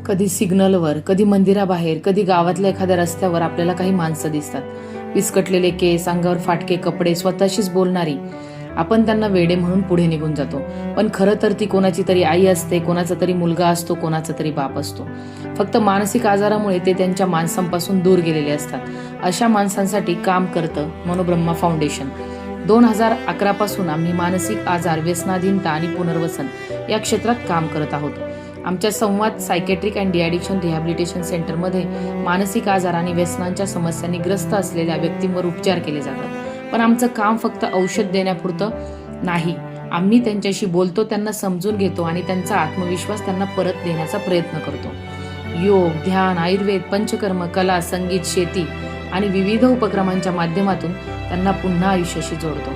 कधी सिग्नलवर, कधी मंदिराबाहेर, कधी गावातल्या एखाद्या रस्त्यावर आपल्याला काही माणसं दिसतात. विस्कटलेले केस, अंगावर फाटके कपडे, स्वतःशीच बोलणारी. आपण त्यांना वेडे म्हणून पुढे निघून जातो. पण खरं तर ती कोणाची तरी आई असते, कोणाचा तरी मुलगा असतो, कोणाचा तरी बाप असतो. फक्त मानसिक आजारामुळे ते त्यांच्या माणसांपासून दूर गेलेले असतात. अशा माणसांसाठी काम करतं मनोब्रह्मा फाउंडेशन. 2011 पासून आम्ही मानसिक आजार, व्यसनाधीनता आणि पुनर्वसन या क्षेत्रात काम करत आहोत. आमच्या संवाद सायकेट्रिक अँड डिॲडिक्शन रिहॅबिलिटेशन सेंटरमध्ये मानसिक आजार आणि व्यसनांच्या समस्यांनी ग्रस्त असलेल्या व्यक्तींवर उपचार केले जातात. पण आमचं काम फक्त औषध देण्यापुरतं नाही. आम्ही त्यांच्याशी बोलतो, त्यांना समजून घेतो आणि त्यांचा आत्मविश्वास त्यांना परत देण्याचा प्रयत्न करतो. योग, ध्यान, आयुर्वेद, पंचकर्म, कला, संगीत, शेती आणि विविध उपक्रमांच्या माध्यमातून त्यांना पुन्हा आयुष्याशी जोडतो.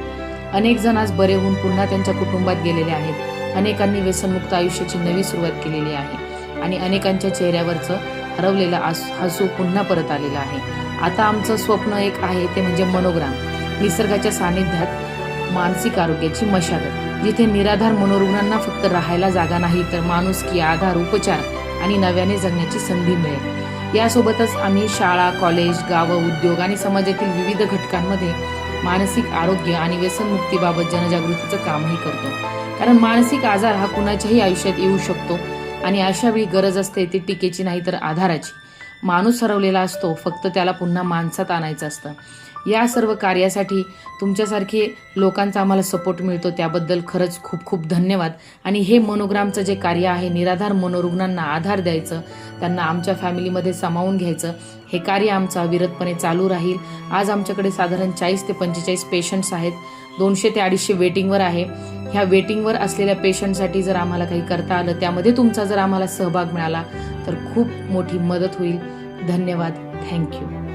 अनेक जण आज बरे होऊन पुन्हा त्यांच्या कुटुंबात गेलेले आहेत. अनेकांनी व्यसनमुक्त आयुष्याची नवी सुरुवात केलेली आहे आणि अनेकांच्या चेहऱ्यावरचं हरवलेलं हसू पुन्हा परत आलेलं आहे. आता आमचं स्वप्न एक आहे, ते म्हणजे मनोग्राम. निसर्गाच्या सानिध्यात मानसिक आरोग्याची मशागत, जिथे निराधार मनोरुग्णांना फक्त राहायला जागा नाही, तर माणुसकी, आधार, उपचार आणि नव्याने जगण्याची संधी मिळेल. यासोबतच आम्ही शाळा, कॉलेज, गावं, उद्योग आणि समाजातील विविध घटकांमध्ये मानसिक आरोग्य आणि व्यसनमुक्तीबाबत जनजागृतीचं कामही करतो. कारण मानसिक आजार हा कुणाच्याही आयुष्यात येऊ शकतो आणि अशा वेळी गरज असते ती टीकेची नाही तर आधाराची. माणूस हरवलेला असतो, फक्त त्याला पुन्हा माणसात आणायचं असतं. या सर्व कार्यासाठी तुमच्यासारखे लोकांचा आम्हाला सपोर्ट मिळतो, त्याबद्दल खरंच खूप खूप धन्यवाद. आणि हे मनोग्रामचं जे कार्य आहे, निराधार मनोरुग्णांना आधार द्यायचं, त्यांना आमच्या फॅमिलीमध्ये सामावून घ्यायचं, हे कार्य आमचं अविरतपणे चालू राहील. आज आमच्याकडे साधारण 40 ते 45 पेशंट्स आहेत. 200 ते 250 वेटिंगवर आहे. ह्या वेटिंगवर असलेल्या पेशंटसाठी जर आम्हाला काही करता आलं, त्यामध्ये तुमचा जर आम्हाला सहभाग मिळाला तर खूप मोठी मदत होईल. धन्यवाद. थँक्यू.